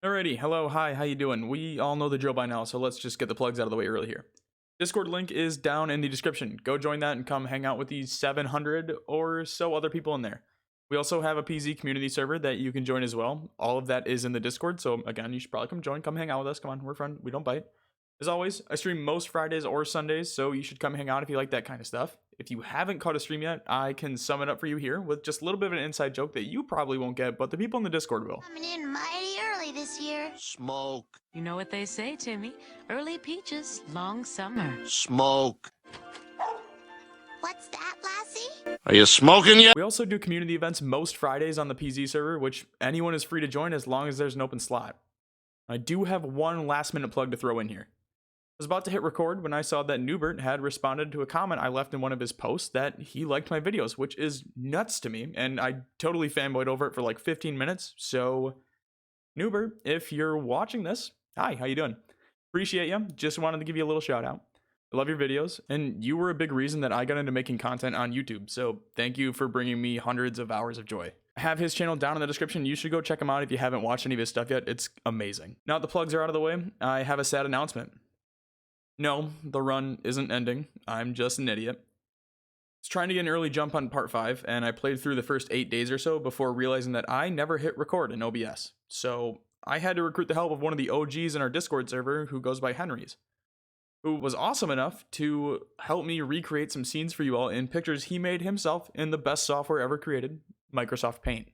Alrighty, hello, hi, how you doing? We all know the drill by now, so let's just get the plugs out of the way early here. Discord link is down in the description. Go join that and come hang out with these 700 or so other people in there. We also have a PZ community server that you can join as well. All of that is in the Discord, so again, you should probably come join, come hang out with us. Come on, we're fun, we don't bite. As always, I stream most Fridays or Sundays, so you should come hang out if you like that kind of stuff. If you haven't caught a stream yet, I can sum it up for you here with just a little bit of an inside joke that you probably won't get, but the people in the Discord will. Coming in mighty early this year. Smoke. You know what they say, Timmy. Early peaches, long summer. Smoke. What's that, Lassie? Are you smoking yet? We also do community events most Fridays on the PZ server, which anyone is free to join as long as there's an open slot. I do have one last minute plug to throw in here. I was about to hit record when I saw that Newbert had responded to a comment I left in one of his posts that he liked my videos, which is nuts to me, and I totally fanboyed over it for like 15 minutes. So, Newbert, if you're watching this, hi, how you doing? Appreciate you. Just wanted to give you a little shout out. I love your videos, and you were a big reason that I got into making content on YouTube, so thank you for bringing me hundreds of hours of joy. I have his channel down in the description. You should go check him out if you haven't watched any of his stuff yet. It's amazing. Now that the plugs are out of the way, I have a sad announcement. No, the run isn't ending. I'm just an idiot. I was trying to get an early jump on part 5, and I played through the first 8 days or so before realizing that I never hit record in OBS. So I had to recruit the help of one of the OGs in our Discord server who goes by Henry's, who was awesome enough to help me recreate some scenes for you all in pictures he made himself in the best software ever created, Microsoft Paint.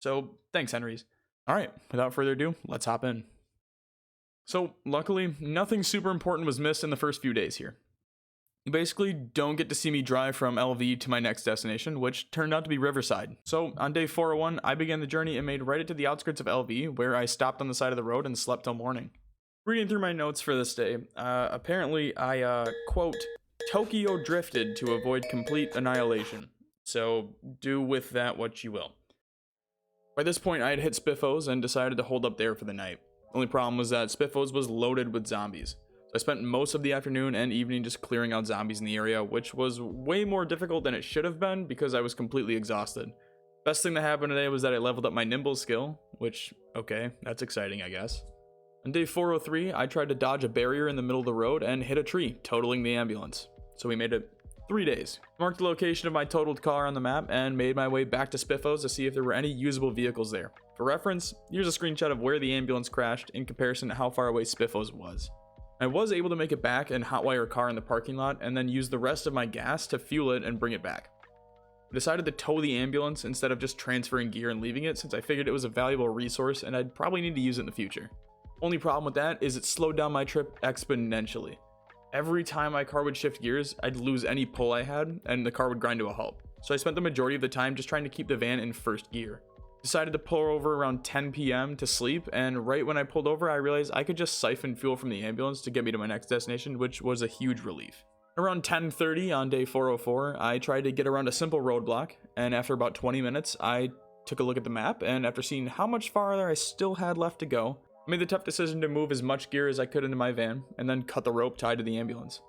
So thanks, Henry's. All right, without further ado, let's hop in. So luckily, nothing super important was missed in the first few days here. You basically don't get to see me drive from LV to my next destination, which turned out to be Riverside. So on day 401, I began the journey and made right it to the outskirts of LV, where I stopped on the side of the road and slept till morning. Reading through my notes for this day, apparently I, quote, Tokyo drifted to avoid complete annihilation. So do with that what you will. By this point, I had hit Spiffos and decided to hold up there for the night. The only problem was that Spiffos was loaded with zombies. So I spent most of the afternoon and evening just clearing out zombies in the area, which was way more difficult than it should have been because I was completely exhausted. Best thing that happened today was that I leveled up my nimble skill, which, okay, that's exciting, I guess. On day 403, I tried to dodge a barrier in the middle of the road and hit a tree, totaling the ambulance. So we made it 3 days. Marked the location of my totaled car on the map and made my way back to Spiffos to see if there were any usable vehicles there. For reference, here's a screenshot of where the ambulance crashed in comparison to how far away Spiffos was. I was able to make it back and hotwire a car in the parking lot and then use the rest of my gas to fuel it and bring it back. I decided to tow the ambulance instead of just transferring gear and leaving it since I figured it was a valuable resource and I'd probably need to use it in the future. Only problem with that is it slowed down my trip exponentially. Every time my car would shift gears, I'd lose any pull I had and the car would grind to a halt. So I spent the majority of the time just trying to keep the van in first gear. Decided to pull over around 10 p.m. to sleep, and right when I pulled over, I realized I could just siphon fuel from the ambulance to get me to my next destination, which was a huge relief. Around 10:30 on day 404, I tried to get around a simple roadblock, and after about 20 minutes, I took a look at the map, and after seeing how much farther I still had left to go, I made the tough decision to move as much gear as I could into my van, and then cut the rope tied to the ambulance.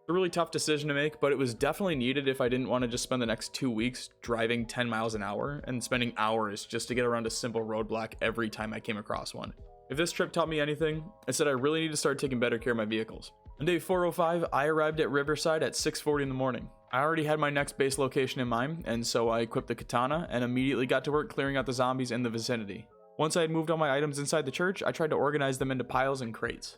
A really tough decision to make, but it was definitely needed if I didn't want to just spend the next 2 weeks driving 10 miles an hour and spending hours just to get around a simple roadblock every time I came across one. If this trip taught me anything, it's that I really need to start taking better care of my vehicles. On day 405, I arrived at Riverside at 6:40 in the morning. I already had my next base location in mind, and so I equipped the katana and immediately got to work clearing out the zombies in the vicinity. Once I had moved all my items inside the church, I tried to organize them into piles and crates.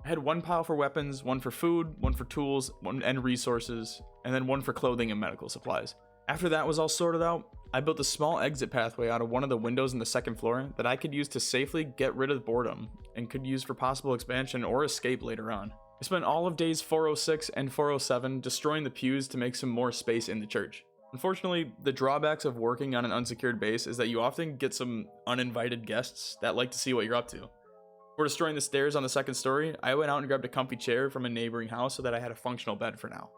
I had one pile for weapons, one for food, one for tools, one and resources, and then one for clothing and medical supplies. After that was all sorted out, I built a small exit pathway out of one of the windows in the second floor that I could use to safely get rid of boredom and could use for possible expansion or escape later on. I spent all of days 406 and 407 destroying the pews to make some more space in the church. Unfortunately, the drawbacks of working on an unsecured base is that you often get some uninvited guests that like to see what you're up to. For destroying the stairs on the second story, I went out and grabbed a comfy chair from a neighboring house so that I had a functional bed for now.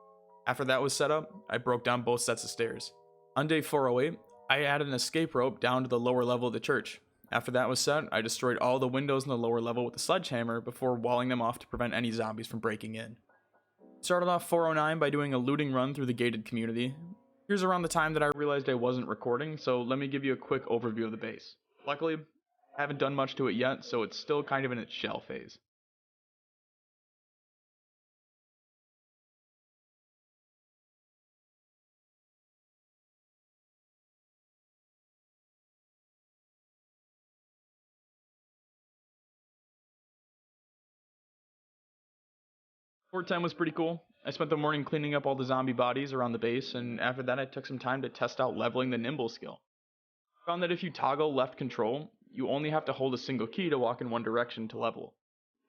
After that was set up, I broke down both sets of stairs. On day 408, I added an escape rope down to the lower level of the church. After that was set, I destroyed all the windows in the lower level with a sledgehammer before walling them off to prevent any zombies from breaking in. Started off 409 by doing a looting run through the gated community. Here's around the time that I realized I wasn't recording, so let me give you a quick overview of the base. Luckily, I haven't done much to it yet, so it's still kind of in its shell phase. Fort 10 was pretty cool. I spent the morning cleaning up all the zombie bodies around the base, and after that I took some time to test out leveling the nimble skill. Found that if you toggle left control, you only have to hold a single key to walk in one direction to level.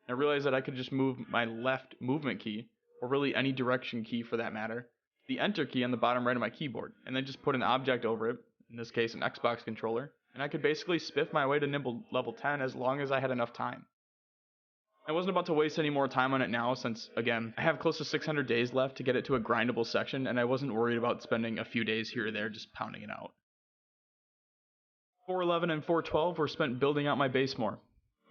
I realized that I could just move my left movement key, or really any direction key for that matter, the enter key on the bottom right of my keyboard, and then just put an object over it, in this case an Xbox controller, and I could basically spiff my way to nimble level 10 as long as I had enough time. I wasn't about to waste any more time on it now since, again, I have close to 600 days left to get it to a grindable section, and I wasn't worried about spending a few days here or there just pounding it out. 411 and 412 were spent building out my base more.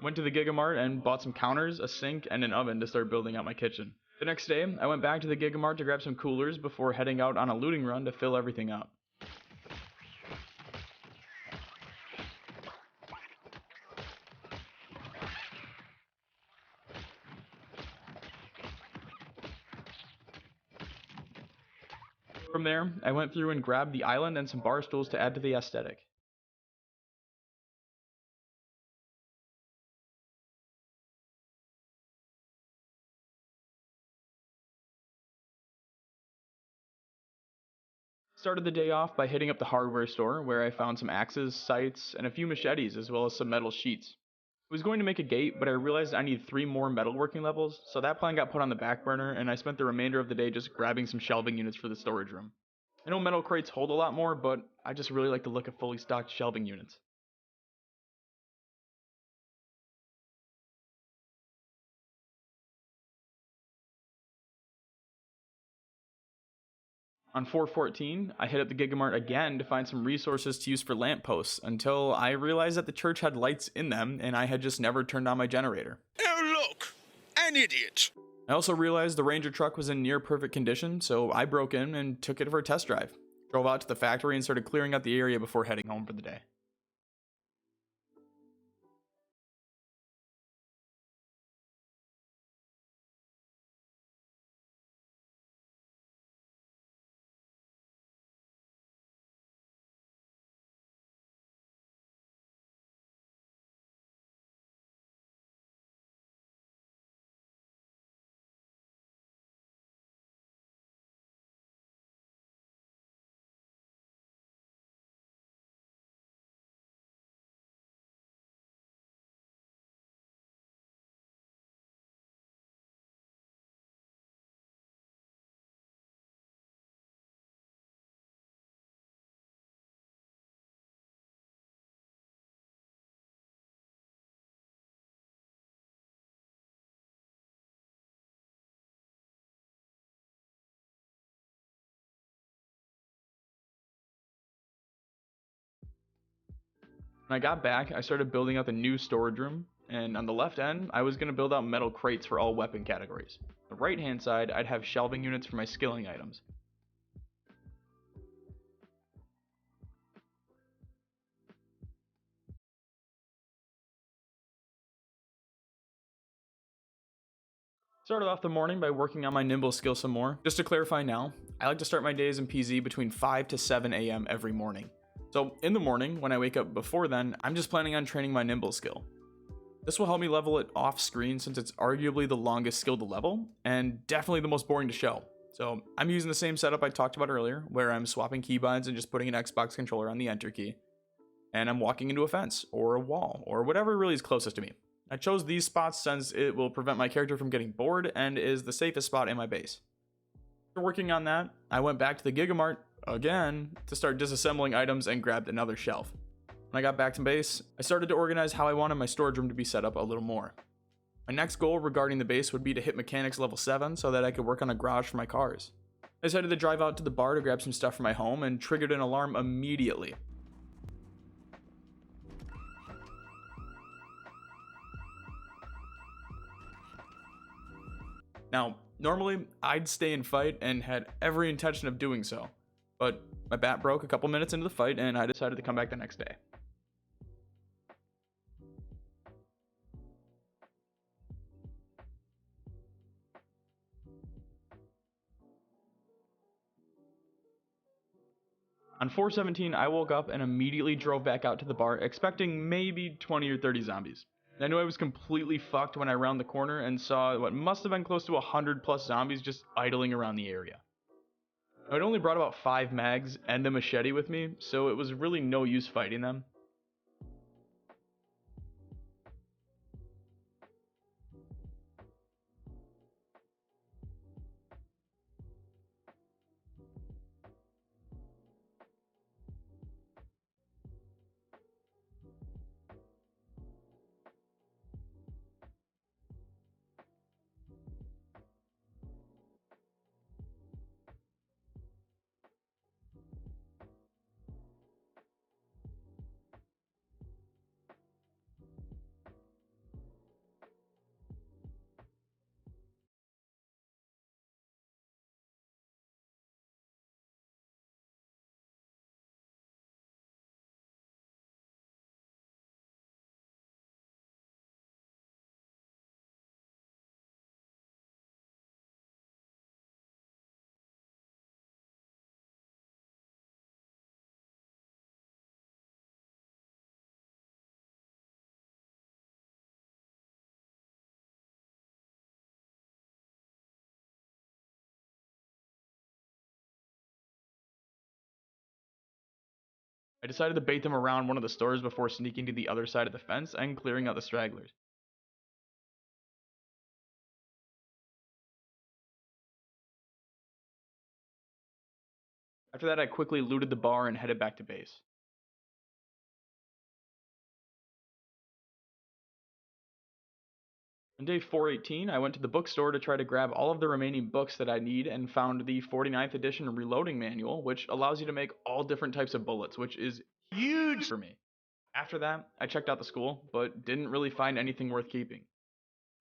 Went to the Gigamart and bought some counters, a sink, and an oven to start building out my kitchen. The next day, I went back to the Gigamart to grab some coolers before heading out on a looting run to fill everything up. From there, I went through and grabbed the island and some bar stools to add to the aesthetic. Started the day off by hitting up the hardware store, where I found some axes, sights, and a few machetes, as well as some metal sheets. I was going to make a gate, but I realized I needed 3 more metalworking levels, so that plan got put on the back burner, and I spent the remainder of the day just grabbing some shelving units for the storage room. I know metal crates hold a lot more, but I just really like the look of fully stocked shelving units. On 414, I hit up the Gigamart again to find some resources to use for lampposts until I realized that the church had lights in them and I had just never turned on my generator. Oh, look! An idiot! I also realized the Ranger truck was in near perfect condition, so I broke in and took it for a test drive. Drove out to the factory and started clearing out the area before heading home for the day. When I got back, I started building out the new storage room, and on the left end, I was going to build out metal crates for all weapon categories. On the right hand side, I'd have shelving units for my skilling items. Started off the morning by working on my nimble skill some more. Just to clarify now, I like to start my days in PZ between 5 to 7 a.m. every morning. So in the morning, when I wake up before then, I'm just planning on training my nimble skill. This will help me level it off screen since it's arguably the longest skill to level, and definitely the most boring to show. So I'm using the same setup I talked about earlier, where I'm swapping keybinds and just putting an Xbox controller on the enter key. And I'm walking into a fence, or a wall, or whatever really is closest to me. I chose these spots since it will prevent my character from getting bored and is the safest spot in my base. After working on that, I went back to the Gigamart again to start disassembling items and grabbed another shelf. When I got back to base, I started to organize how I wanted my storage room to be set up a little more. My next goal regarding the base would be to hit mechanics level 7 so that I could work on a garage for my cars. I decided to drive out to the bar to grab some stuff for my home and triggered an alarm immediately. Now, normally I'd stay and fight and had every intention of doing so, but my bat broke a couple minutes into the fight and I decided to come back the next day. On 4/17, I woke up and immediately drove back out to the bar, expecting maybe 20 or 30 zombies. I knew I was completely fucked when I rounded the corner and saw what must have been close to 100 plus zombies just idling around the area. I'd only brought about 5 mags and a machete with me, so it was really no use fighting them. I decided to bait them around one of the stores before sneaking to the other side of the fence and clearing out the stragglers. After that, I quickly looted the bar and headed back to base. On day 4/18, I went to the bookstore to try to grab all of the remaining books that I need and found the 49th edition reloading manual, which allows you to make all different types of bullets, which is huge for me. After that, I checked out the school, but didn't really find anything worth keeping.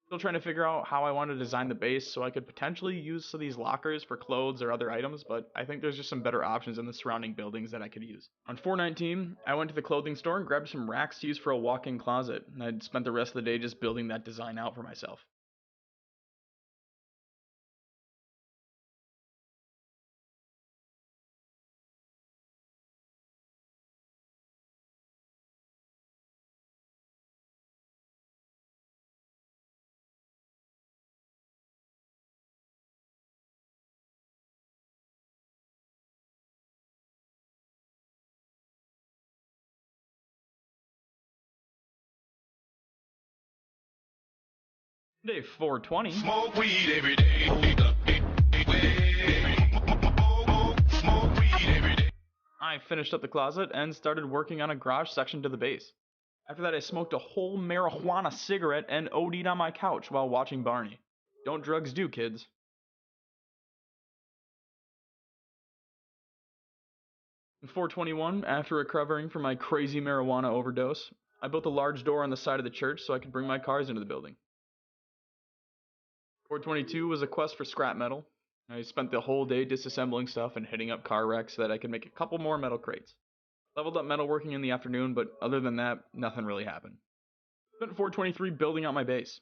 Still trying to figure out how I want to design the base so I could potentially use some of these lockers for clothes or other items, but I think there's just some better options in the surrounding buildings that I could use. On 4/19, I went to the clothing store and grabbed some racks to use for a walk-in closet, and I'd spent the rest of the day just building that design out for myself. Day 4/20, Smoke weed every day. Smoke weed every day. I finished up the closet and started working on a garage section to the base. After that, I smoked a whole marijuana cigarette and OD'd on my couch while watching Barney. Don't drugs do, kids? In 4/21, after recovering from my crazy marijuana overdose, I built a large door on the side of the church so I could bring my cars into the building. 4/22 was a quest for scrap metal. I spent the whole day disassembling stuff and hitting up car wrecks so that I could make a couple more metal crates. Leveled up metalworking in the afternoon, but other than that, nothing really happened. Spent 4/23 building out my base.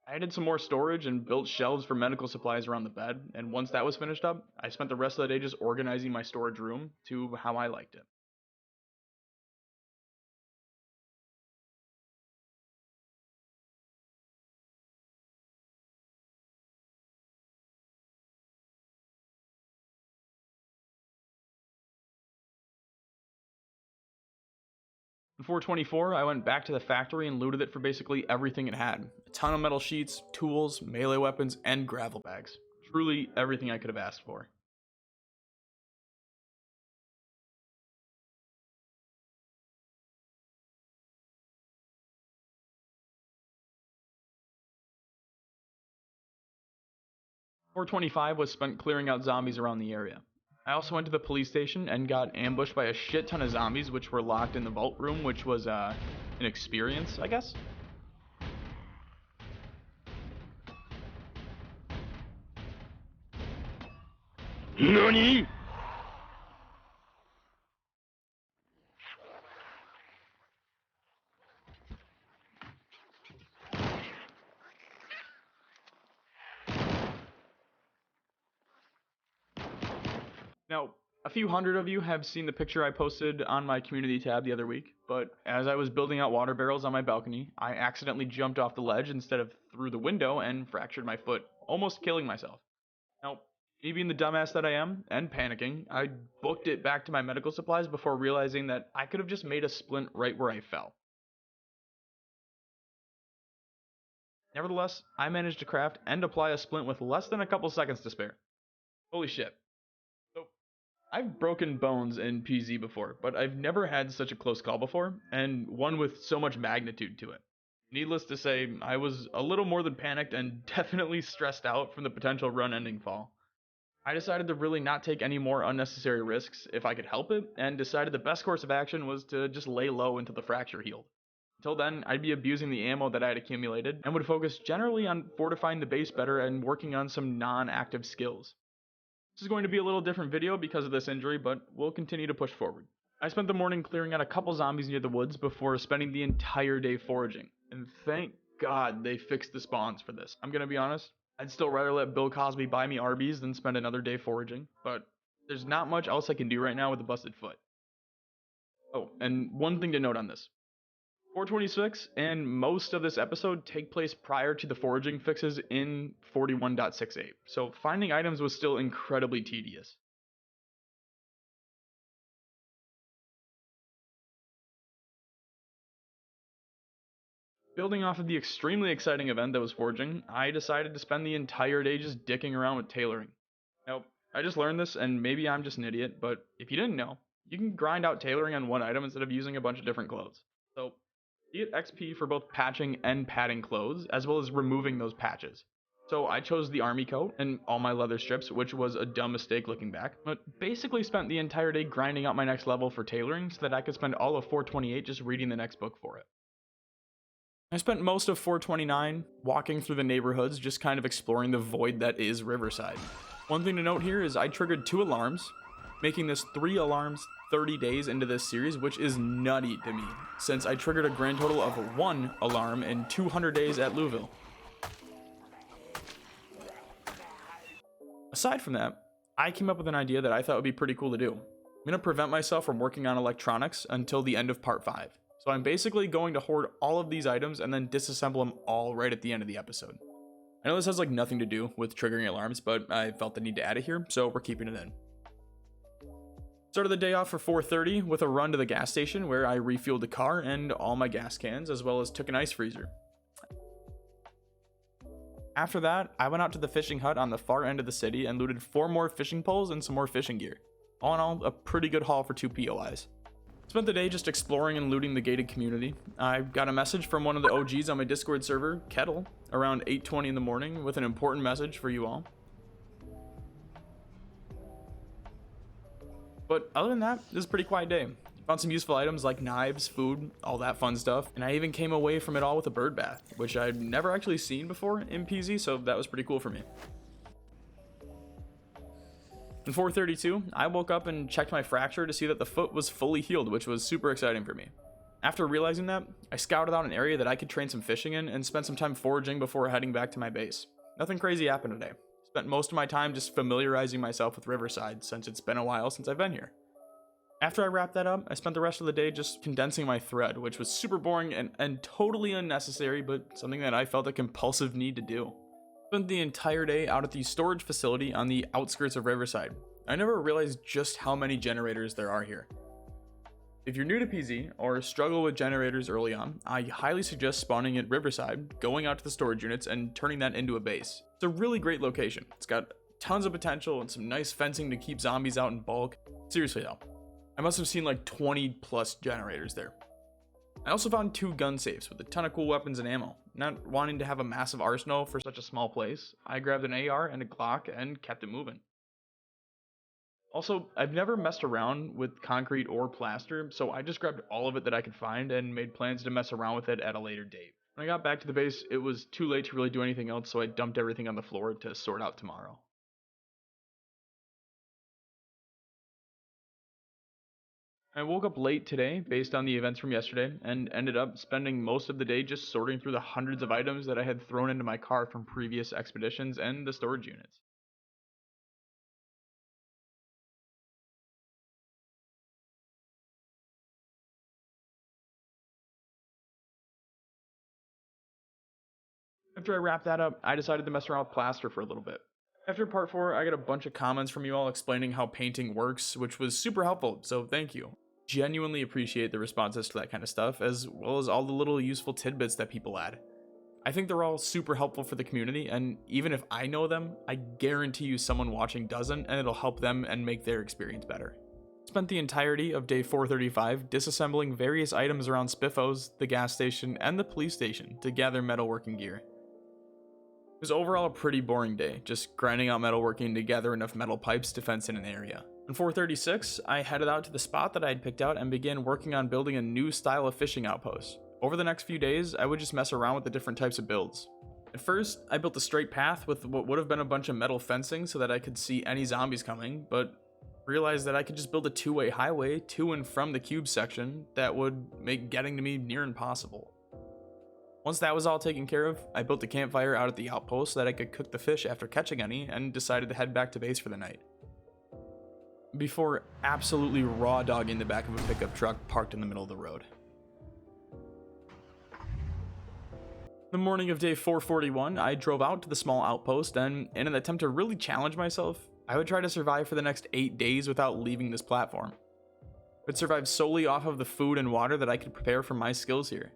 I added some more storage and built shelves for medical supplies around the bed, and once that was finished up, I spent the rest of the day just organizing my storage room to how I liked it. In 4/24, I went back to the factory and looted it for basically everything it had. A ton of metal sheets, tools, melee weapons, and gravel bags. Truly everything I could have asked for. Four 25 was spent clearing out zombies around the area. I also went to the police station and got ambushed by a shit ton of zombies which were locked in the vault room, which was an experience, I guess. NANI?! Now, A few hundred of you have seen the picture I posted on my community tab the other week, but as I was building out water barrels on my balcony, I accidentally jumped off the ledge instead of through the window and fractured my foot, almost killing myself. Now, me being the dumbass that I am, and panicking, I booked it back to my medical supplies before realizing that I could have just made a splint right where I fell. Nevertheless, I managed to craft and apply a splint with less than a couple seconds to spare. Holy shit. So, I've broken bones in PZ before, but I've never had such a close call before, and one with so much magnitude to it. Needless to say, I was a little more than panicked and definitely stressed out from the potential run-ending fall. I decided to really not take any more unnecessary risks if I could help it, and decided the best course of action was to just lay low until the fracture healed. Until then, I'd be abusing the ammo that I had accumulated, and would focus generally on fortifying the base better and working on some non-active skills. This is going to be a little different video because of this injury, but we'll continue to push forward. I spent the morning clearing out a couple zombies near the woods before spending the entire day foraging, and thank God they fixed the spawns for this. I'm gonna be honest, I'd still rather let Bill Cosby buy me Arby's than spend another day foraging, but there's not much else I can do right now with a busted foot. Oh, and one thing to note on this. 426 and most of this episode take place prior to the foraging fixes in 41.68, so finding items was still incredibly tedious. Building off of the extremely exciting event that was foraging, I decided to spend the entire day just dicking around with tailoring. Now, I just learned this, and maybe I'm just an idiot, but if you didn't know, you can grind out tailoring on one item instead of using a bunch of different clothes. So, you get XP for both patching and padding clothes, as well as removing those patches. So I chose the army coat and all my leather strips, which was a dumb mistake looking back, but basically spent the entire day grinding out my next level for tailoring so that I could spend all of 428 just reading the next book for it. I spent most of 429 walking through the neighborhoods, just kind of exploring the void that is Riverside. One thing to note here is I triggered 2 alarms, making this 3 alarms 30 days into this series, which is nutty to me, since I triggered a grand total of 1 alarm in 200 days at Louisville. Aside from that, I came up with an idea that I thought would be pretty cool to do. I'm going to prevent myself from working on electronics until the end of part 5. So I'm basically going to hoard all of these items and then disassemble them all right at the end of the episode. I know this has like nothing to do with triggering alarms, but I felt the need to add it here, so we're keeping it in. Started the day off for 4:30 with a run to the gas station where I refueled the car and all my gas cans, as well as took an ice freezer. After that, I went out to the fishing hut on the far end of the city and looted 4 more fishing poles and some more fishing gear. All in all, a pretty good haul for 2 POIs. Spent the day just exploring and looting the gated community. I got a message from one of the OGs on my Discord server, Kettle, around 8:20 in the morning with an important message for you all. But other than that, this is a pretty quiet day. Found some useful items like knives, food, all that fun stuff, and I even came away from it all with a bird bath, which I'd never actually seen before in PZ, so that was pretty cool for me. In 4:32, I woke up and checked my fracture to see that the foot was fully healed, which was super exciting for me. After realizing that, I scouted out an area that I could train some fishing in and spent some time foraging before heading back to my base. Nothing crazy happened today. Spent most of my time just familiarizing myself with Riverside since it's been a while since I've been here. After I wrapped that up, I spent the rest of the day just condensing my thread, which was super boring and totally unnecessary, but something that I felt a compulsive need to do. Spent the entire day out at the storage facility on the outskirts of Riverside. I never realized just how many generators there are here. If you're new to PZ or struggle with generators early on, I highly suggest spawning at Riverside, going out to the storage units, and turning that into a base. It's a really great location. It's got tons of potential and some nice fencing to keep zombies out in bulk. Seriously though, I must have seen like 20 plus generators there. I also found 2 gun safes with a ton of cool weapons and ammo. Not wanting to have a massive arsenal for such a small place, I grabbed an AR and a Glock and kept it moving. Also, I've never messed around with concrete or plaster, so I just grabbed all of it that I could find and made plans to mess around with it at a later date. When I got back to the base, it was too late to really do anything else, so I dumped everything on the floor to sort out tomorrow. I woke up late today based on the events from yesterday and ended up spending most of the day just sorting through the hundreds of items that I had thrown into my car from previous expeditions and the storage units. After I wrapped that up, I decided to mess around with plaster for a little bit. After part 4, I got a bunch of comments from you all explaining how painting works, which was super helpful, so thank you. Genuinely appreciate the responses to that kind of stuff, as well as all the little useful tidbits that people add. I think they're all super helpful for the community, and even if I know them, I guarantee you someone watching doesn't, and it'll help them and make their experience better. Spent the entirety of day 435 disassembling various items around Spiffos, the gas station, and the police station to gather metalworking gear. It was overall a pretty boring day, just grinding out metalworking to gather enough metal pipes to fence in an area. On 436, I headed out to the spot that I had picked out and began working on building a new style of fishing outpost. Over the next few days, I would just mess around with the different types of builds. At first, I built a straight path with what would have been a bunch of metal fencing so that I could see any zombies coming, but realized that I could just build a two-way highway to and from the cube section that would make getting to me near impossible. Once that was all taken care of, I built a campfire out at the outpost so that I could cook the fish after catching any, and decided to head back to base for the night. Before absolutely raw dogging the back of a pickup truck parked in the middle of the road. The morning of day 441, I drove out to the small outpost, and in an attempt to really challenge myself, I would try to survive for the next 8 days without leaving this platform. I would survive solely off of the food and water that I could prepare from my skills here.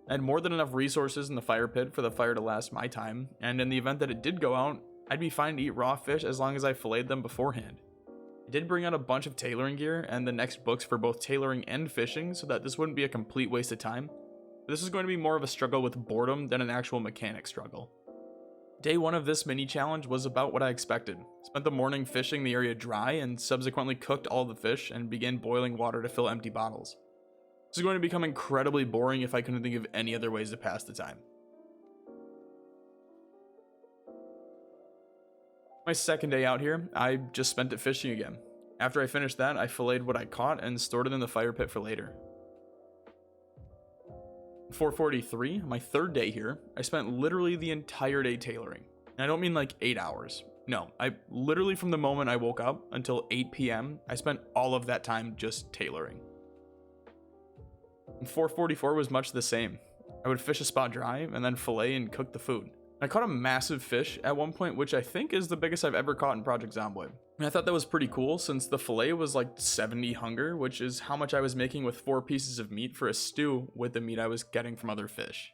I had more than enough resources in the fire pit for the fire to last my time, and in the event that it did go out, I'd be fine to eat raw fish as long as I filleted them beforehand. I did bring out a bunch of tailoring gear and the next books for both tailoring and fishing so that this wouldn't be a complete waste of time. But this is going to be more of a struggle with boredom than an actual mechanic struggle. Day 1 of this mini challenge was about what I expected. Spent the morning fishing the area dry and subsequently cooked all the fish and began boiling water to fill empty bottles. This is going to become incredibly boring if I couldn't think of any other ways to pass the time. My second day out here, I just spent it fishing again. After I finished that, I filleted what I caught and stored it in the fire pit for later. 443, my third day here, I spent literally the entire day tailoring. And I don't mean like 8 hours. No, I literally from the moment I woke up until 8 p.m., I spent all of that time just tailoring. And 444 was much the same. I would fish a spot dry and then fillet and cook the food. I caught a massive fish at one point, which I think is the biggest I've ever caught in Project Zomboid. And I thought that was pretty cool since the fillet was like 70 hunger, which is how much I was making with 4 pieces of meat for a stew with the meat I was getting from other fish.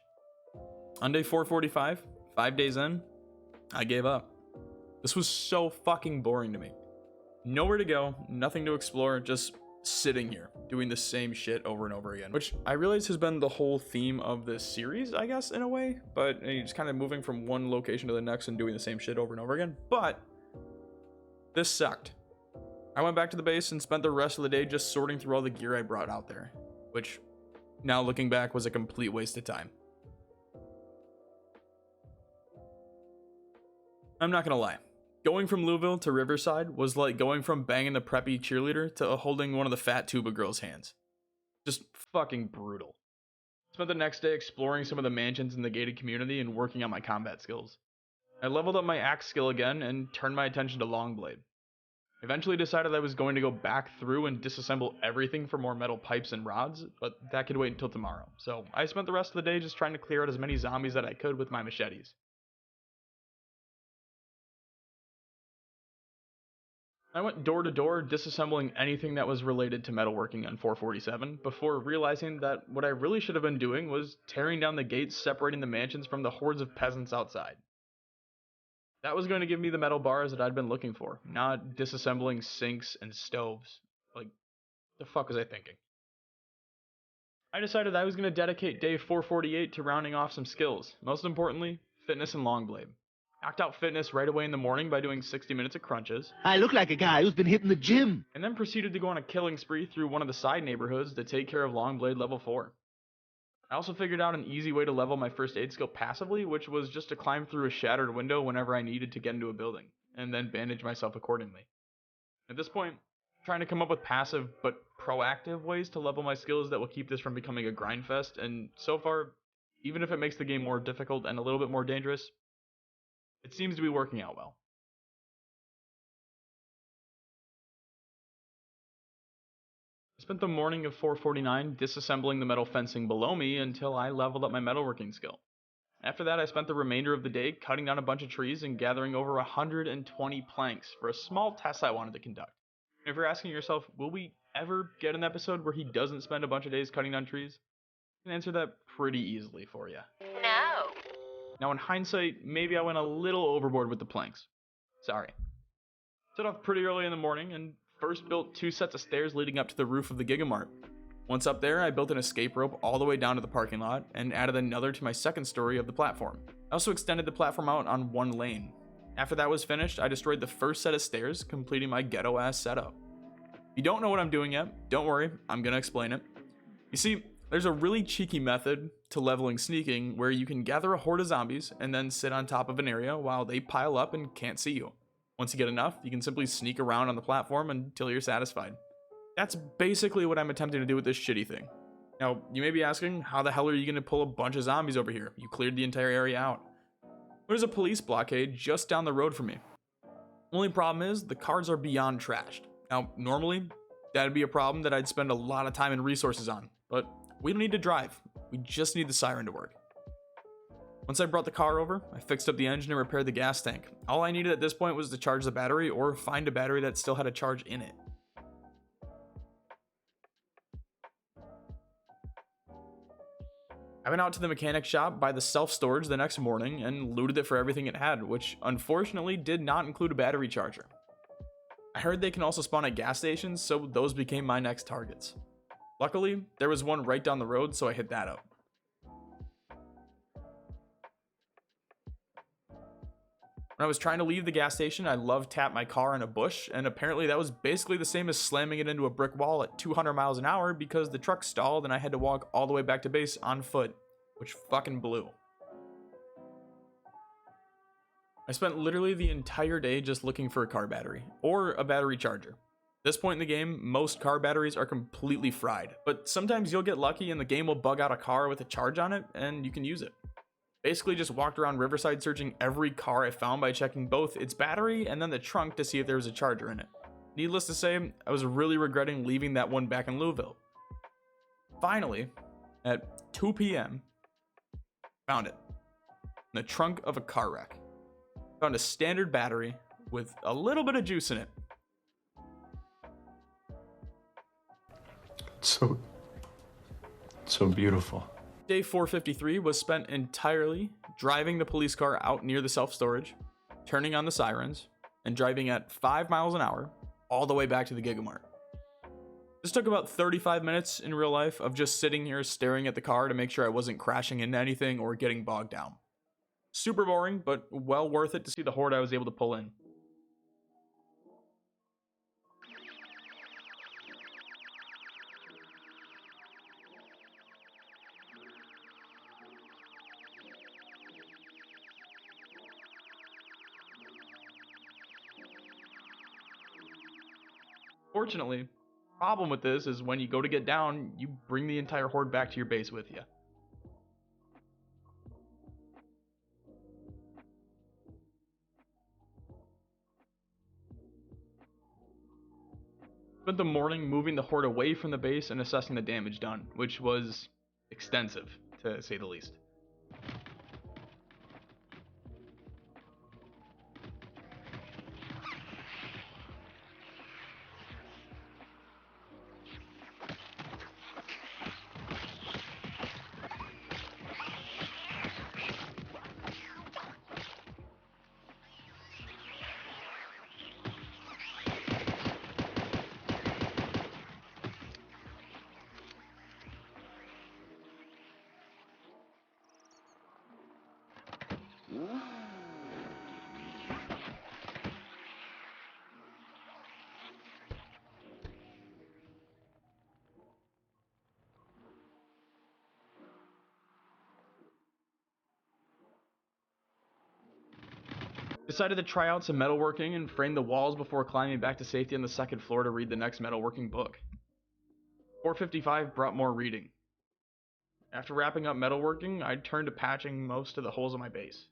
On day 445, 5 days in, I gave up. This was so fucking boring to me. Nowhere to go, nothing to explore, just sitting here doing the same shit over and over again, which I realize has been the whole theme of this series, I guess, in a way, but you're just kind of moving from one location to the next and doing the same shit over and over again. But this sucked. I went back to the base and spent the rest of the day just sorting through all the gear I brought out there, which now looking back was a complete waste of time. I'm not gonna lie. Going from Louisville to Riverside was like going from banging the preppy cheerleader to holding one of the fat tuba girl's hands. Just fucking brutal. Spent the next day exploring some of the mansions in the gated community and working on my combat skills. I leveled up my axe skill again and turned my attention to Longblade. Eventually decided I was going to go back through and disassemble everything for more metal pipes and rods, but that could wait until tomorrow. So I spent the rest of the day just trying to clear out as many zombies that I could with my machetes. I went door to door disassembling anything that was related to metalworking on 447 before realizing that what I really should have been doing was tearing down the gates separating the mansions from the hordes of peasants outside. That was going to give me the metal bars that I'd been looking for, not disassembling sinks and stoves. Like, the fuck was I thinking? I decided I was going to dedicate day 448 to rounding off some skills, most importantly, fitness and Longblade. Knocked out fitness right away in the morning by doing 60 minutes of crunches. I look like a guy who's been hitting the gym. And then proceeded to go on a killing spree through one of the side neighborhoods to take care of Longblade level 4. I also figured out an easy way to level my first aid skill passively, which was just to climb through a shattered window whenever I needed to get into a building, and then bandage myself accordingly. At this point, I'm trying to come up with passive but proactive ways to level my skills that will keep this from becoming a grind fest, and so far, even if it makes the game more difficult and a little bit more dangerous, it seems to be working out well. I spent the morning of 449 disassembling the metal fencing below me until I leveled up my metalworking skill. After that, I spent the remainder of the day cutting down a bunch of trees and gathering over 120 planks for a small test I wanted to conduct. And if you're asking yourself, will we ever get an episode where he doesn't spend a bunch of days cutting down trees? I can answer that pretty easily for you. No. Now, in hindsight, maybe I went a little overboard with the planks. Sorry. Set off pretty early in the morning and first built 2 sets of stairs leading up to the roof of the Gigamart. Once up there, I built an escape rope all the way down to the parking lot and added another to my second story of the platform. I also extended the platform out on 1 lane. After that was finished, I destroyed the first set of stairs, completing my ghetto-ass setup. If you don't know what I'm doing yet, don't worry, I'm gonna explain it. You see, there's a really cheeky method to leveling sneaking where you can gather a horde of zombies and then sit on top of an area while they pile up and can't see you. Once you get enough, you can simply sneak around on the platform until you're satisfied. That's basically what I'm attempting to do with this shitty thing. Now, you may be asking, how the hell are you going to pull a bunch of zombies over here? You cleared the entire area out. There's a police blockade just down the road from me. Only problem is, the cars are beyond trashed. Now, normally, that'd be a problem that I'd spend a lot of time and resources on, but we don't need to drive. We just need the siren to work. Once I brought the car over, I fixed up the engine and repaired the gas tank. All I needed at this point was to charge the battery or find a battery that still had a charge in it. I went out to the mechanic shop by the self-storage the next morning and looted it for everything it had, which unfortunately did not include a battery charger. I heard they can also spawn at gas stations, so those became my next targets. Luckily, there was one right down the road, so I hit that up. When I was trying to leave the gas station, I love tapped my car in a bush, and apparently that was basically the same as slamming it into a brick wall at 200 miles an hour because the truck stalled and I had to walk all the way back to base on foot, which fucking blew. I spent literally the entire day just looking for a car battery, or a battery charger. At this point in the game, most car batteries are completely fried, but sometimes you'll get lucky and the game will bug out a car with a charge on it, and you can use it. Basically just walked around Riverside searching every car I found by checking both its battery and then the trunk to see if there was a charger in it. Needless to say, I was really regretting leaving that one back in Louisville. Finally, at 2 p.m., found it. In the trunk of a car wreck. Found a standard battery with a little bit of juice in it. So beautiful. Day 453 was spent entirely driving the police car out near the self-storage, turning on the sirens, and driving at 5 miles an hour all the way back to the Gigamart. This took about 35 minutes in real life of just sitting here staring at the car to make sure I wasn't crashing into anything or getting bogged down. Super boring, but well worth it to see the horde I was able to pull in. Fortunately, problem with this is when you go to get down, you bring the entire horde back to your base with you. Spent the morning moving the horde away from the base and assessing the damage done, which was extensive, to say the least. Decided to try out some metalworking and frame the walls before climbing back to safety on the second floor to read the next metalworking book. 455 brought more reading. After wrapping up metalworking, I turned to patching most of the holes in my base.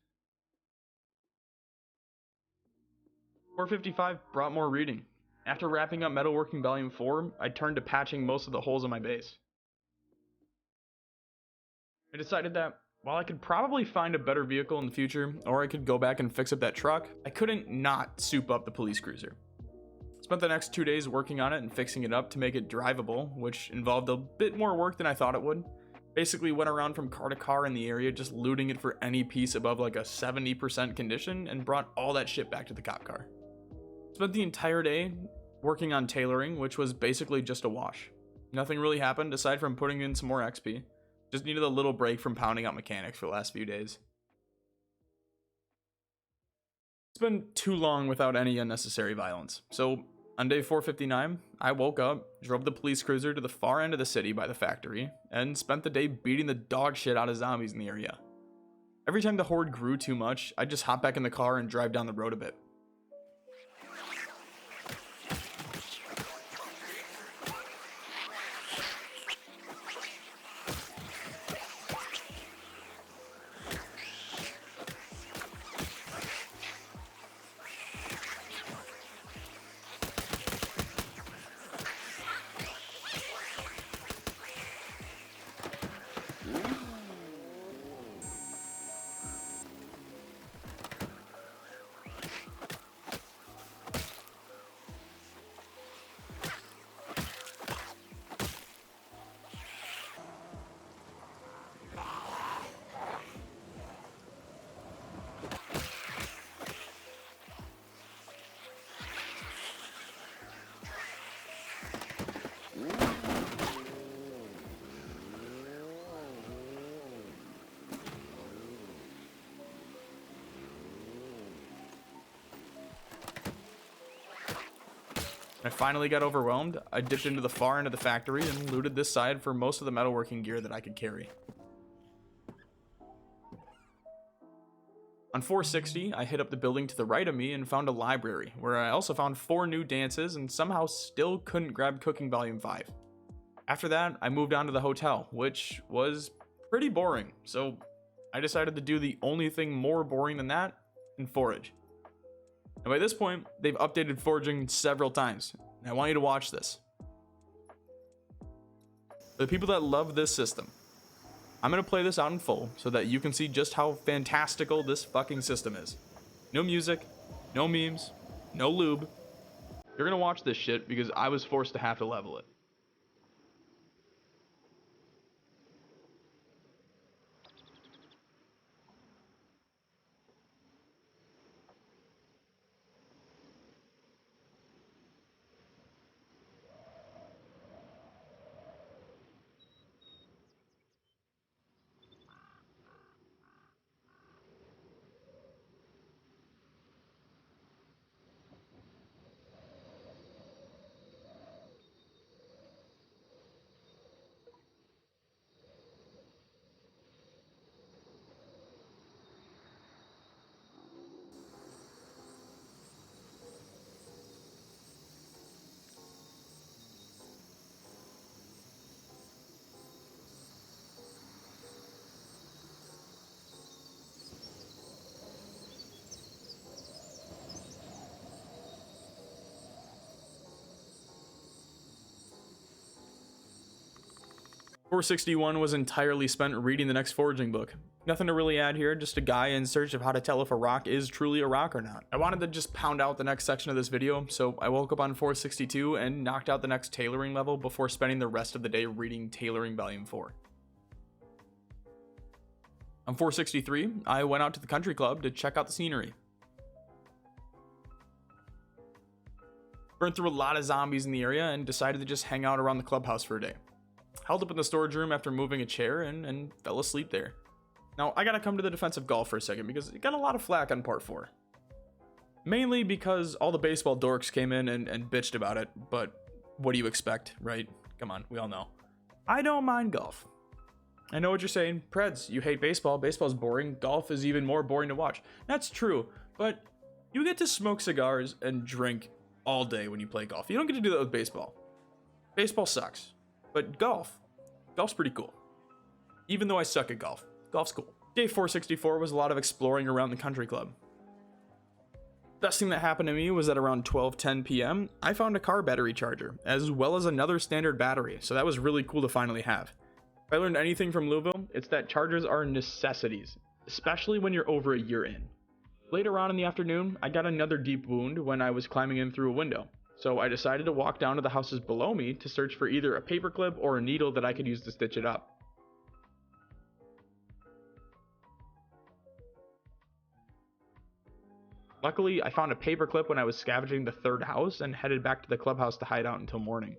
455 brought more reading. After wrapping up metalworking volume 4, I turned to patching most of the holes in my base. I decided that While I could probably find a better vehicle in the future, or I could go back and fix up that truck, I couldn't not soup up the police cruiser. Spent the next 2 days working on it and fixing it up to make it drivable, which involved a bit more work than I thought it would. Basically went around from car to car in the area just looting it for any piece above like a 70% condition and brought all that shit back to the cop car. Spent the entire day working on tailoring, which was basically just a wash. Nothing really happened aside from putting in some more XP. Just needed a little break from pounding out mechanics for the last few days. It's been too long without any unnecessary violence. So on day 459, I woke up, drove the police cruiser to the far end of the city by the factory, and spent the day beating the dog shit out of zombies in the area. Every time the horde grew too much, I'd just hop back in the car and drive down the road a bit. When I finally got overwhelmed, I dipped into the far end of the factory and looted this side for most of the metalworking gear that I could carry. On 460, I hit up the building to the right of me and found a library, where I also found 4 new dances and somehow still couldn't grab Cooking Volume 5. After that, I moved on to the hotel, which was pretty boring, so I decided to do the only thing more boring than that, and forage. And by this point, they've updated foraging several times, and I want you to watch this. For the people that love this system, I'm going to play this out in full so that you can see just how fantastical this fucking system is. No music, no memes, no lube. You're going to watch this shit because I was forced to have to level it. .461 was entirely spent reading the next foraging book. Nothing to really add here, just a guy in search of how to tell if a rock is truly a rock or not. I wanted to just pound out the next section of this video, so I woke up on 462 and knocked out the next tailoring level before spending the rest of the day reading Tailoring Volume 4. On 463, I went out to the country club to check out the scenery. Burned through a lot of zombies in the area and decided to just hang out around the clubhouse for a day. Held up in the storage room after moving a chair and fell asleep there. Now, I gotta come to the defense of golf for a second because it got a lot of flack on part 4. Mainly because all the baseball dorks came in and bitched about it, but what do you expect, right? Come on, we all know. I don't mind golf. I know what you're saying. Preds, you hate baseball. Baseball's boring. Golf is even more boring to watch. That's true, but you get to smoke cigars and drink all day when you play golf. You don't get to do that with baseball. Baseball sucks. But golf's pretty cool. Even though I suck at golf, golf's cool. Day 464 was a lot of exploring around the country club. Best thing that happened to me was that around 12:10 p.m., I found a car battery charger, as well as another standard battery, so that was really cool to finally have. If I learned anything from Louisville, it's that chargers are necessities, especially when you're over a year in. Later on in the afternoon, I got another deep wound when I was climbing in through a window, so I decided to walk down to the houses below me to search for either a paperclip or a needle that I could use to stitch it up. Luckily, I found a paperclip when I was scavenging the third house and headed back to the clubhouse to hide out until morning.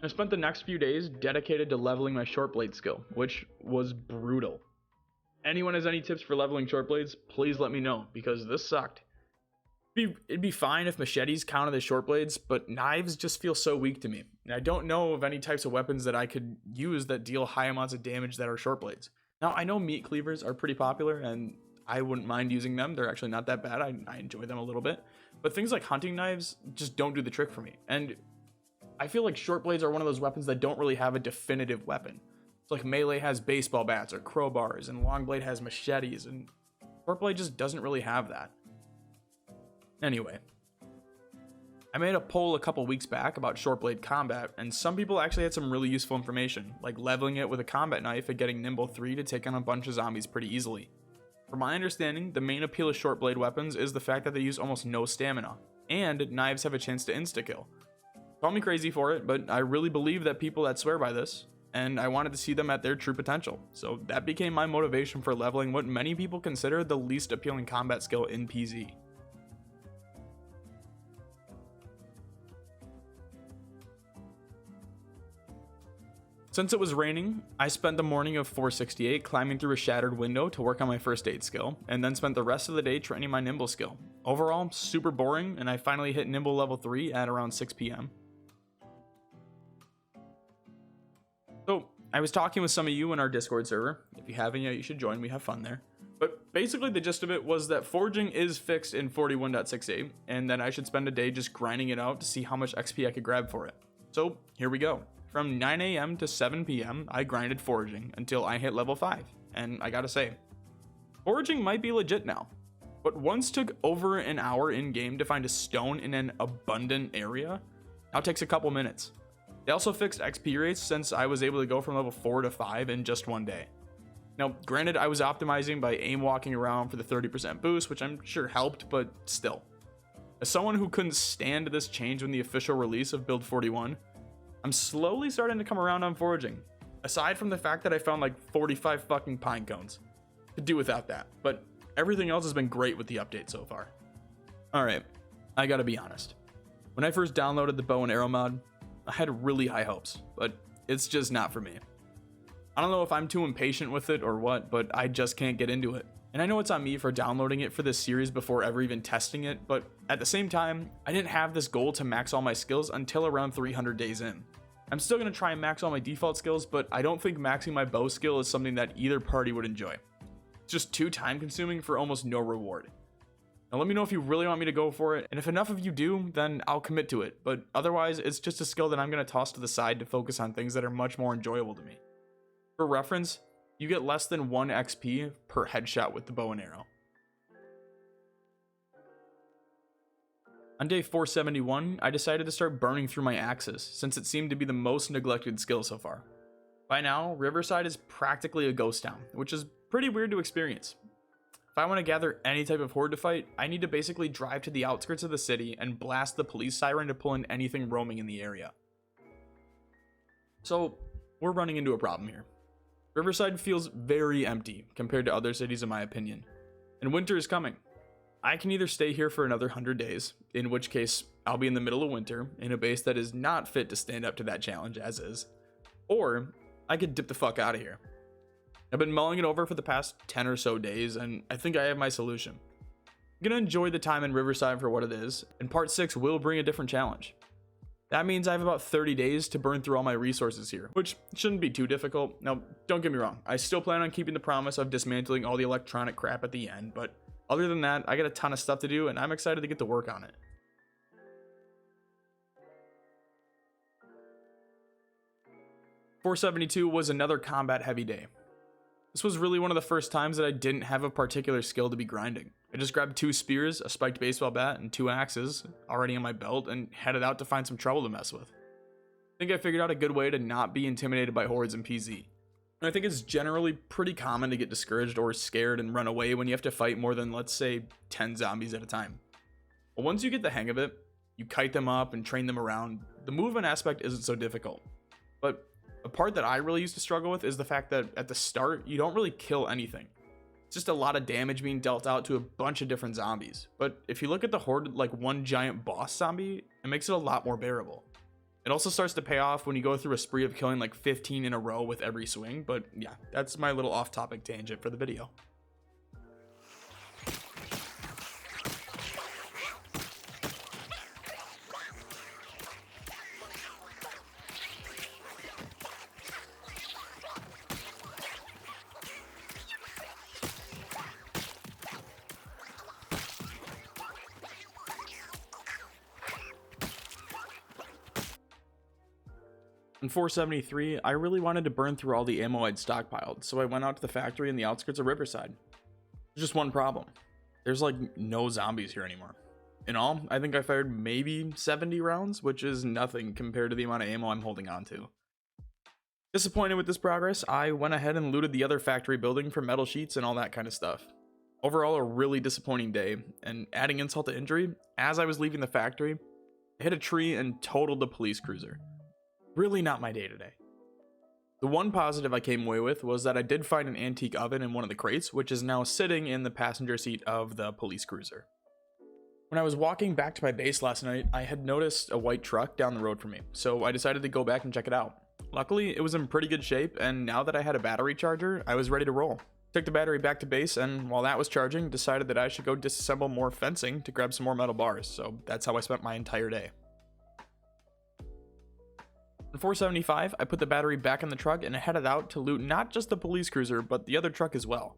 I spent the next few days dedicated to leveling my short blade skill, which was brutal. Anyone has any tips for leveling short blades, please let me know, because this sucked. It'd be fine if machetes counted as short blades, but knives just feel so weak to me. And I don't know of any types of weapons that I could use that deal high amounts of damage that are short blades. Now, I know meat cleavers are pretty popular, and I wouldn't mind using them. They're actually not that bad. I enjoy them a little bit. But things like hunting knives just don't do the trick for me. And I feel like short blades are one of those weapons that don't really have a definitive weapon. It's like melee has baseball bats or crowbars, and long blade has machetes, and short blade just doesn't really have that. Anyway, I made a poll a couple weeks back about short blade combat, and some people actually had some really useful information, like leveling it with a combat knife and getting nimble 3 to take on a bunch of zombies pretty easily. From my understanding, the main appeal of short blade weapons is the fact that they use almost no stamina, and knives have a chance to insta-kill. Call me crazy for it, but I really believe that people that swear by this, and I wanted to see them at their true potential, so that became my motivation for leveling what many people consider the least appealing combat skill in PZ. Since it was raining, I spent the morning of 468 climbing through a shattered window to work on my first aid skill, and then spent the rest of the day training my nimble skill. Overall, super boring, and I finally hit nimble level 3 at around 6 p.m. So, I was talking with some of you in our Discord server. If you haven't yet, you should join. We have fun there. But basically, the gist of it was that foraging is fixed in 41.68, and that I should spend a day just grinding it out to see how much XP I could grab for it. So, here we go. From 9 a.m. to 7 p.m., I grinded foraging until I hit level 5. And I gotta say, foraging might be legit now. But once took over an hour in-game to find a stone in an abundant area, now takes a couple minutes. They also fixed XP rates since I was able to go from level 4 to 5 in just one day. Now, granted, I was optimizing by aim walking around for the 30% boost, which I'm sure helped, but still. As someone who couldn't stand this change when the official release of Build 41, I'm slowly starting to come around on foraging. Aside from the fact that I found like 45 fucking pine cones. Could do without that, but everything else has been great with the update so far. Alright, I gotta be honest. When I first downloaded the bow and arrow mod, I had really high hopes, but it's just not for me. I don't know if I'm too impatient with it or what, but I just can't get into it. And I know it's on me for downloading it for this series before ever even testing it, but at the same time, I didn't have this goal to max all my skills until around 300 days in. I'm still going to try and max all my default skills, but I don't think maxing my bow skill is something that either party would enjoy. It's just too time consuming for almost no reward. Now let me know if you really want me to go for it, and if enough of you do, then I'll commit to it, but otherwise it's just a skill that I'm going to toss to the side to focus on things that are much more enjoyable to me. For reference, you get less than 1 XP per headshot with the bow and arrow. On day 471, I decided to start burning through my axes, since it seemed to be the most neglected skill so far. By now, Riverside is practically a ghost town, which is pretty weird to experience. If I want to gather any type of horde to fight, I need to basically drive to the outskirts of the city and blast the police siren to pull in anything roaming in the area. So, we're running into a problem here. Riverside feels very empty compared to other cities in my opinion, and winter is coming. I can either stay here for another 100 days, in which case I'll be in the middle of winter in a base that is not fit to stand up to that challenge as is, or I could dip the fuck out of here. I've been mulling it over for the past 10 or so days, and I think I have my solution. I'm gonna enjoy the time in Riverside for what it is, and part 6 will bring a different challenge. That means I have about 30 days to burn through all my resources here, which shouldn't be too difficult. Now, don't get me wrong, I still plan on keeping the promise of dismantling all the electronic crap at the end, but other than that, I got a ton of stuff to do, and I'm excited to get to work on it. .472 was another combat heavy day. This was really one of the first times that I didn't have a particular skill to be grinding. I just grabbed 2 spears, a spiked baseball bat, and 2 axes already on my belt and headed out to find some trouble to mess with. I think I figured out a good way to not be intimidated by hordes in PZ. And I think it's generally pretty common to get discouraged or scared and run away when you have to fight more than, let's say, 10 zombies at a time. But once you get the hang of it, you kite them up and train them around, the movement aspect isn't so difficult. But the part that I really used to struggle with is the fact that at the start, you don't really kill anything. It's just a lot of damage being dealt out to a bunch of different zombies. But if you look at the horde like one giant boss zombie, it makes it a lot more bearable. It also starts to pay off when you go through a spree of killing like 15 in a row with every swing, but yeah, that's my little off-topic tangent for the video. In 473, I really wanted to burn through all the ammo I'd stockpiled, so I went out to the factory in the outskirts of Riverside. There's just one problem. There's like no zombies here anymore. In all, I think I fired maybe 70 rounds, which is nothing compared to the amount of ammo I'm holding on to. Disappointed with this progress, I went ahead and looted the other factory building for metal sheets and all that kind of stuff. Overall, a really disappointing day, and adding insult to injury, as I was leaving the factory, I hit a tree and totaled the police cruiser. Really not my day today. The one positive I came away with was that I did find an antique oven in one of the crates, which is now sitting in the passenger seat of the police cruiser. When I was walking back to my base last night, I had noticed a white truck down the road from me, so I decided to go back and check it out. Luckily, it was in pretty good shape, and now that I had a battery charger, I was ready to roll. Took the battery back to base, and while that was charging, decided that I should go disassemble more fencing to grab some more metal bars, so that's how I spent my entire day. In 475, I put the battery back in the truck and headed out to loot not just the police cruiser, but the other truck as well.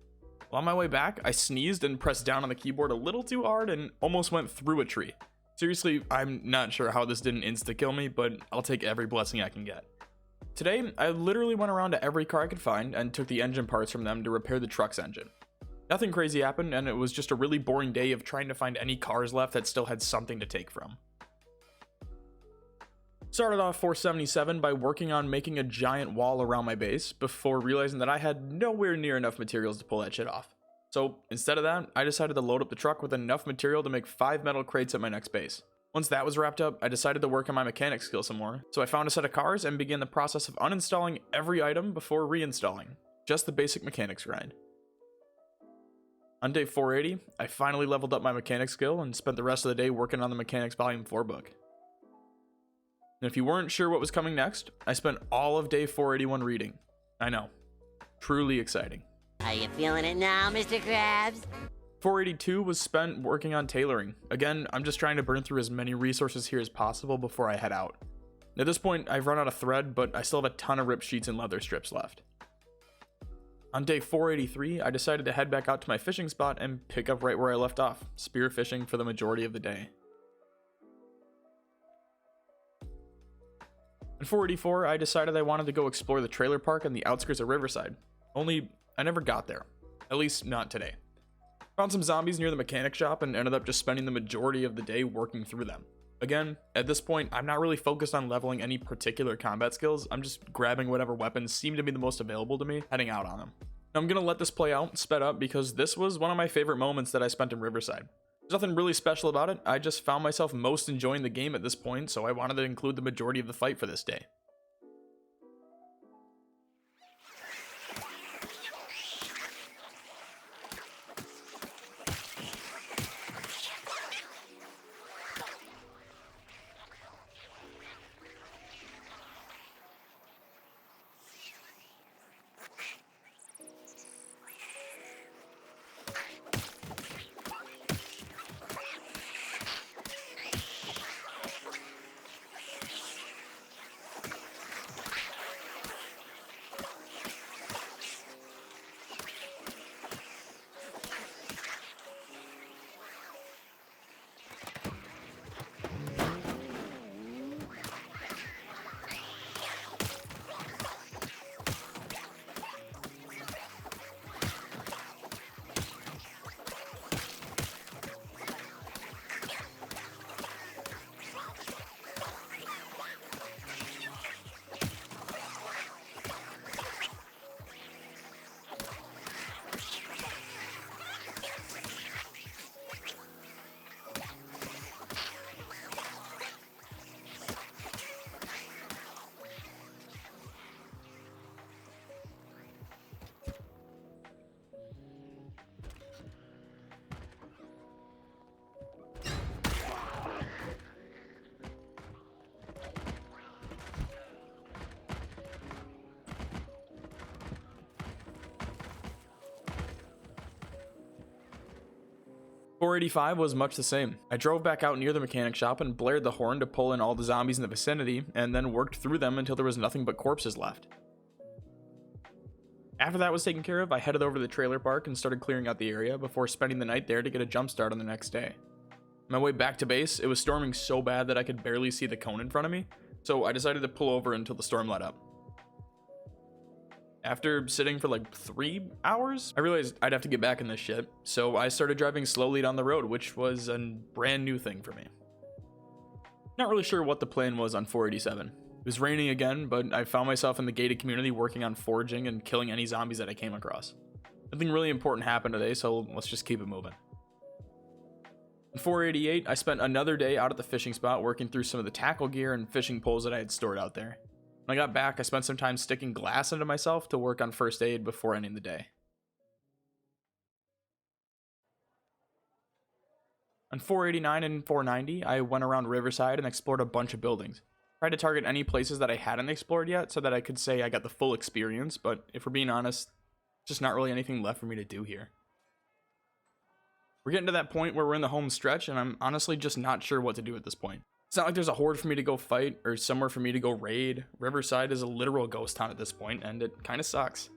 While on my way back, I sneezed and pressed down on the keyboard a little too hard and almost went through a tree. Seriously, I'm not sure how this didn't insta-kill me, but I'll take every blessing I can get. Today, I literally went around to every car I could find and took the engine parts from them to repair the truck's engine. Nothing crazy happened, and it was just a really boring day of trying to find any cars left that still had something to take from. Started off 477 by working on making a giant wall around my base before realizing that I had nowhere near enough materials to pull that shit off. So instead of that, I decided to load up the truck with enough material to make 5 metal crates at my next base. Once that was wrapped up, I decided to work on my mechanic skill some more, so I found a set of cars and began the process of uninstalling every item before reinstalling. Just the basic mechanics grind. On day 480, I finally leveled up my mechanic skill and spent the rest of the day working on the Mechanics Volume 4 book. And if you weren't sure what was coming next, I spent all of day 481 reading. I know. Truly exciting. Are you feeling it now, Mr. Krabs? 482 was spent working on tailoring. Again, I'm just trying to burn through as many resources here as possible before I head out. At this point, I've run out of thread, but I still have a ton of rip sheets and leather strips left. On day 483, I decided to head back out to my fishing spot and pick up right where I left off, spear fishing for the majority of the day. In 484, I decided I wanted to go explore the trailer park on the outskirts of Riverside. Only, I never got there. At least, not today. Found some zombies near the mechanic shop and ended up just spending the majority of the day working through them. Again, at this point, I'm not really focused on leveling any particular combat skills. I'm just grabbing whatever weapons seem to be the most available to me, heading out on them. I'm gonna let this play out, sped up, because this was one of my favorite moments that I spent in Riverside. There's nothing really special about it, I just found myself most enjoying the game at this point, so I wanted to include the majority of the fight for this day. 485 was much the same. I drove back out near the mechanic shop and blared the horn to pull in all the zombies in the vicinity, and then worked through them until there was nothing but corpses left. After that was taken care of, I headed over to the trailer park and started clearing out the area before spending the night there to get a jump start on the next day. On my way back to base, it was storming so bad that I could barely see the cone in front of me, so I decided to pull over until the storm let up. After sitting for like 3 hours, I realized I'd have to get back in this shit, so I started driving slowly down the road, which was a brand new thing for me. Not really sure what the plan was on 487. It was raining again, but I found myself in the gated community working on foraging and killing any zombies that I came across. Nothing really important happened today, so let's just keep it moving. In 488, I spent another day out at the fishing spot working through some of the tackle gear and fishing poles that I had stored out there. When I got back, I spent some time sticking glass into myself to work on first aid before ending the day. On 489 and 490, I went around Riverside and explored a bunch of buildings. Tried to target any places that I hadn't explored yet so that I could say I got the full experience, but if we're being honest, just not really anything left for me to do here. We're getting to that point where we're in the home stretch, and I'm honestly just not sure what to do at this point. It's not like there's a horde for me to go fight or somewhere for me to go raid. Riverside is a literal ghost town at this point, and it kind of sucks.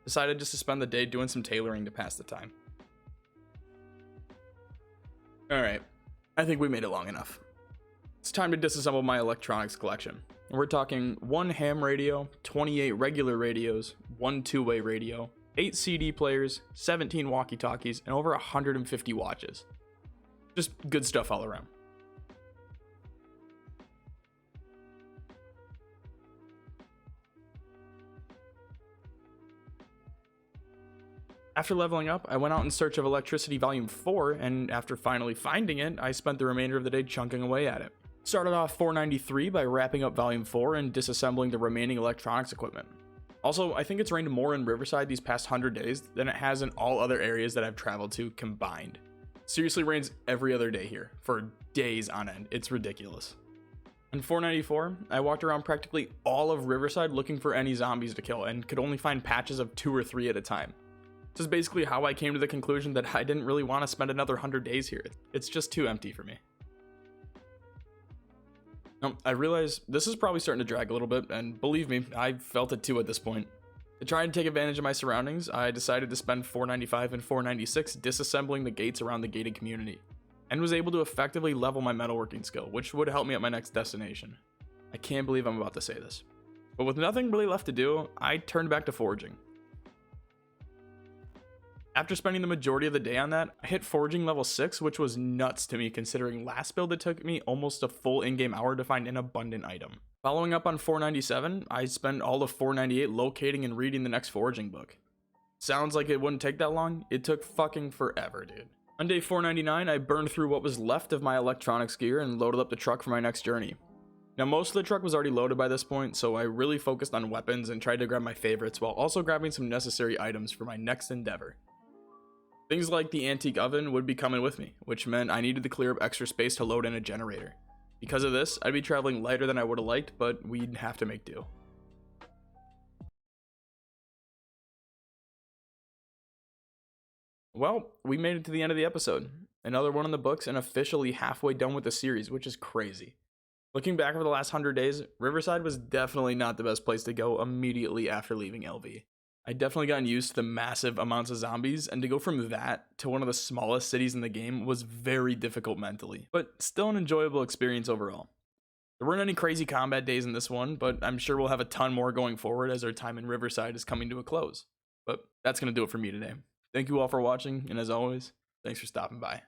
Decided just to spend the day doing some tailoring to pass the time. Alright, I think we made it long enough. It's time to disassemble my electronics collection. And we're talking 1 ham radio, 28 regular radios, 1 two-way radio, 8 CD players, 17 walkie-talkies, and over 150 watches. Just good stuff all around. After leveling up, I went out in search of Electricity Volume 4, and after finally finding it, I spent the remainder of the day chunking away at it. Started off 493 by wrapping up Volume 4 and disassembling the remaining electronics equipment. Also, I think it's rained more in Riverside these past 100 days than it has in all other areas that I've traveled to combined. Seriously rains every other day here, for days on end. It's ridiculous. On 494, I walked around practically all of Riverside looking for any zombies to kill and could only find patches of 2 or 3 at a time. This is basically how I came to the conclusion that I didn't really want to spend another 100 days here. It's just too empty for me. Now, I realize this is probably starting to drag a little bit, and believe me, I felt it too at this point. To try and take advantage of my surroundings, I decided to spend 495 and 496 disassembling the gates around the gated community, and was able to effectively level my metalworking skill, which would help me at my next destination. I can't believe I'm about to say this. But with nothing really left to do, I turned back to foraging. After spending the majority of the day on that, I hit foraging level 6, which was nuts to me considering last build it took me almost a full in-game hour to find an abundant item. Following up on 497, I spent all of 498 locating and reading the next foraging book. Sounds like it wouldn't take that long? It took fucking forever, dude. On day 499, I burned through what was left of my electronics gear and loaded up the truck for my next journey. Now, most of the truck was already loaded by this point, so I really focused on weapons and tried to grab my favorites while also grabbing some necessary items for my next endeavor. Things like the antique oven would be coming with me, which meant I needed to clear up extra space to load in a generator. Because of this, I'd be traveling lighter than I would have liked, but we'd have to make do. Well, we made it to the end of the episode. Another one in the books and officially halfway done with the series, which is crazy. Looking back over the last 100 days, Riverside was definitely not the best place to go immediately after leaving LV. I definitely gotten used to the massive amounts of zombies, and to go from that to one of the smallest cities in the game was very difficult mentally, but still an enjoyable experience overall. There weren't any crazy combat days in this one, but I'm sure we'll have a ton more going forward as our time in Riverside is coming to a close. But that's going to do it for me today. Thank you all for watching, and as always, thanks for stopping by.